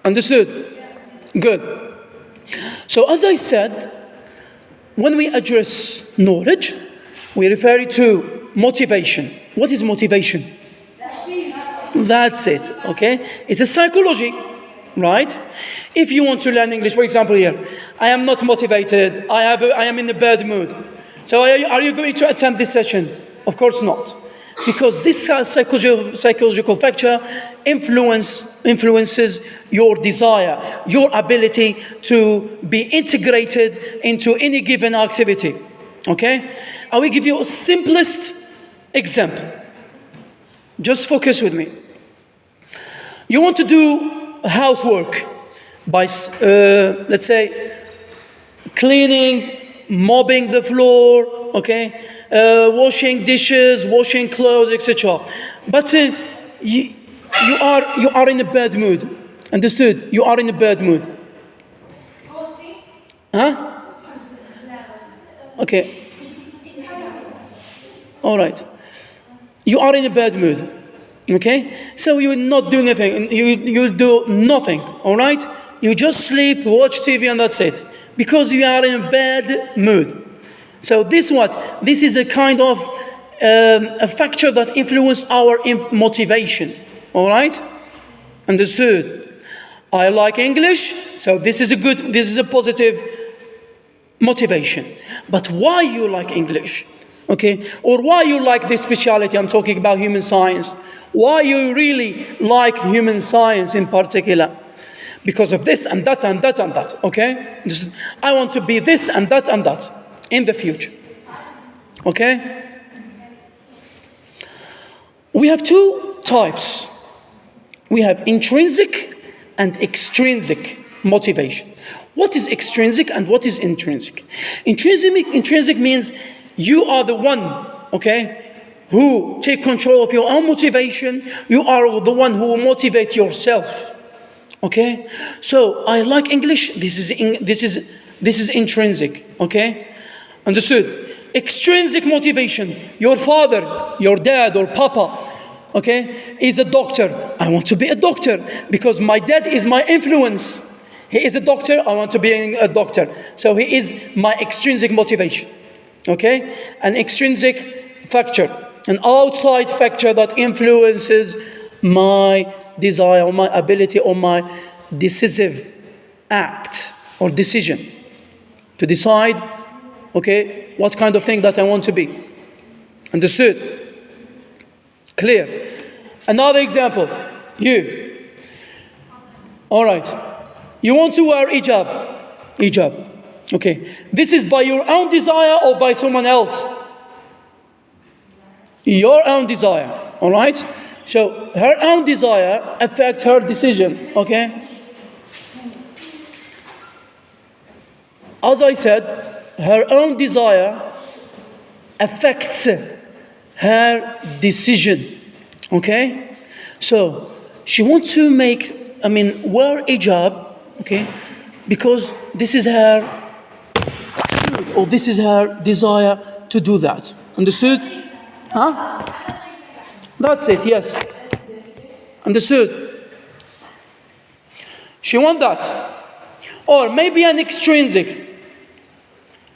Understood? Good. So as I said, when we address knowledge, we refer to motivation. What is motivation? That's it, okay? It's a psychology, right? If you want to learn English, for example here, I am not motivated, I am in a bad mood. So are you going to attend this session? Of course not. Because this psychological factor influences your desire, your ability to be integrated into any given activity. Okay? I will give you a simplest example. Just focus with me. You want to do housework by, let's say, cleaning, mopping the floor, okay, washing dishes, washing clothes, etc. But you are in a bad mood. Understood? You are in a bad mood. Huh? Okay. All right. You are in a bad mood. Okay? So you will not do anything. You will do nothing. All right? You just sleep, watch TV, and that's it. Because you are in a bad mood. So this is a kind of a factor that influences our motivation. All right? Understood? I like English, so this is a positive motivation. But why you like English? Okay? Or why you like this specialty? I'm talking about human science. Why you really like human science in particular? Because of this and that and that and that, okay? I want to be this and that in the future, okay? We have two types. We have intrinsic and extrinsic motivation. What is extrinsic and what is intrinsic? Intrinsic means you are the one, okay, who take control of your own motivation. You are the one who will motivate yourself. Okay, so I like English. This is intrinsic. Okay, understood. Extrinsic motivation. Your father, your dad, or papa, okay, is a doctor. I want to be a doctor because my dad is my influence. He is a doctor. I want to be a doctor. So he is my extrinsic motivation. Okay, an extrinsic factor, an outside factor that influences my desire or my ability or my decisive act or decision to decide, okay, what kind of thing that I want to be. Understood? Clear? Another example, you. All right. You want to wear hijab. Okay. This is by your own desire or by someone else? Your own desire. All right? So her own desire affects her decision, okay? As I said, her own desire affects her decision, okay? So she wants to wear hijab, okay? Because this is her, or this is her desire to do that. Understood? Huh? That's it, yes. Understood? She wants that. Or maybe an extrinsic.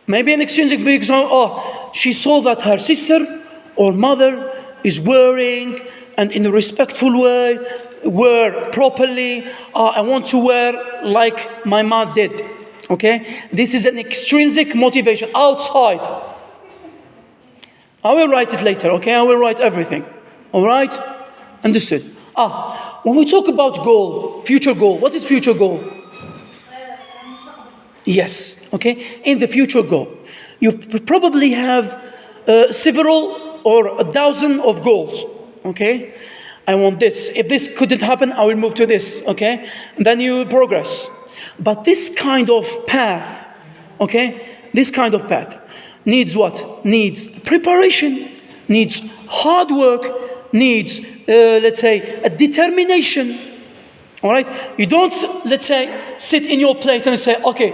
Because she saw that her sister or mother is wearing and in a respectful way, wear properly. I want to wear like my mom did. Okay? This is an extrinsic motivation, outside. I will write it later, okay? I will write everything. All right? Understood. When we talk about goal, future goal, what is future goal? Yes, okay? In the future goal, you probably have several or a dozen of goals, okay? I want this. If this couldn't happen, I will move to this, okay? And then you progress. But this kind of path, okay? This kind of path needs what? Needs preparation, needs hard work, needs, let's say, a determination. All right? You don't, let's say, sit in your place and say, okay,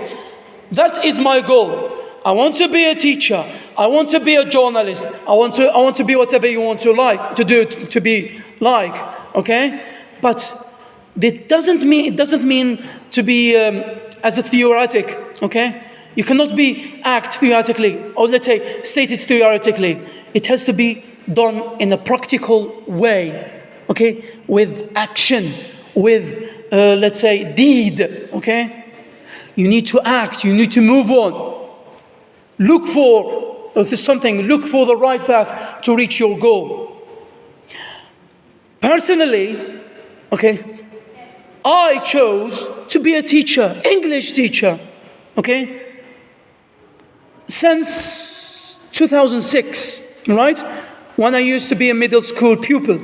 that is my goal. I want to be a teacher. I want to be a journalist. I want to be whatever you want to like, to do, to be like. Okay? But It doesn't mean to be as a theoretic, okay? You cannot be act theoretically, or let's say state it theoretically. It has to be done in a practical way, okay? With action, with let's say deed, okay? You need to act, you need to move on. Look for something, look for the right path to reach your goal. Personally, okay, I chose to be a teacher, English teacher, okay? Since 2006, right? When I used to be a middle school pupil.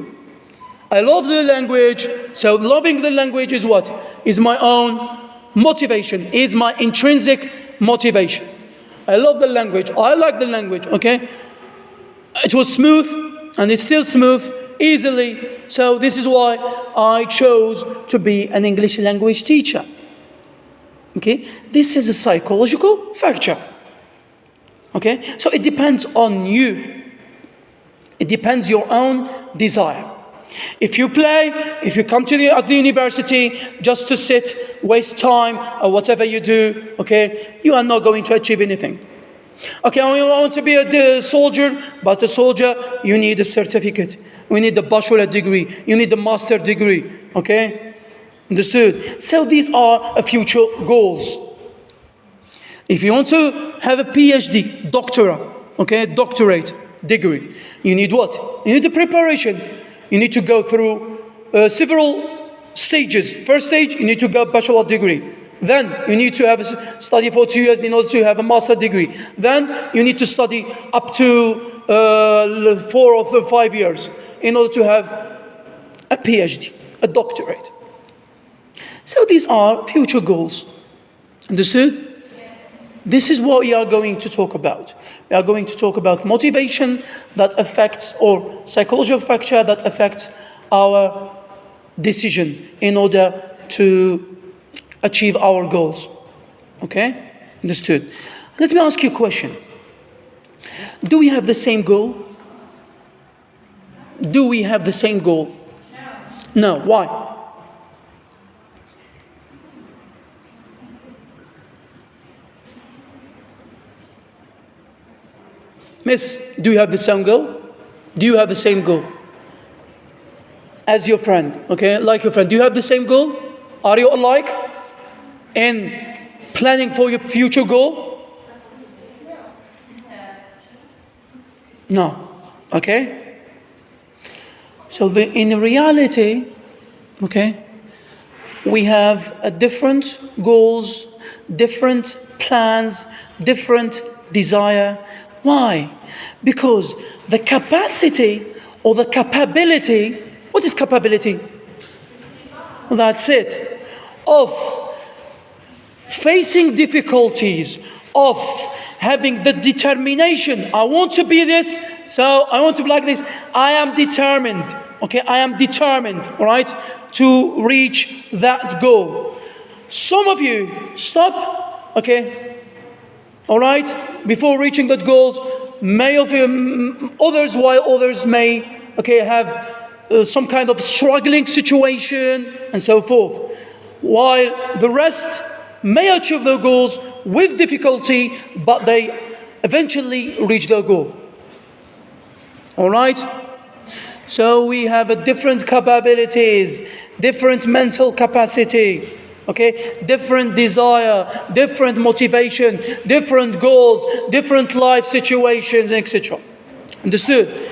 I love the language, so loving the language is what? Is my own motivation, is my intrinsic motivation. I love the language, I like the language, okay? It was smooth, and it's still smooth, easily. So this is why I chose to be an English language teacher. Okay? This is a psychological factor. Okay? So it depends on you. It depends your own desire. If you come to at the university just to sit, waste time, or whatever you do, okay, you are not going to achieve anything. Okay, I want to be a soldier, but a soldier, you need a certificate. We need a bachelor degree. You need a master degree. Okay? Understood? So these are future goals. If you want to have a PhD, doctorate degree, you need what? You need the preparation. You need to go through several stages. First stage, you need to go bachelor degree. Then you need to have a study for 2 years in order to have a master degree. Then you need to study up to 4 or 5 years in order to have a PhD, a doctorate. So these are future goals. Understood? This is what we are going to talk about. We are going to talk about motivation that affects, or psychological factor that affects our decision in order to achieve our goals. Okay? Understood. Let me ask you a question. Do we have the same goal? Do we have the same goal? No. Why? Miss, do you have the same goal? Do you have the same goal? As your friend, okay? Like your friend. Do you have the same goal? Are you alike in planning for your future goal? No. Okay? So in reality, okay, we have different goals, different plans, different desire. Why? Because the capacity or the capability, what is capability? Well, that's it. Of facing difficulties, of having the determination. I want to be this, so I want to be like this. I am determined. Okay, I am determined, all right, to reach that goal. Some of you stop, okay, all right, before reaching that goal. May of others, while others may, okay, have some kind of struggling situation and so forth, while the rest may achieve their goals with difficulty, but they eventually reach their goal. All right? So we have a different capabilities, different mental capacity, okay? Different desire, different motivation, different goals, different life situations, etc. Understood?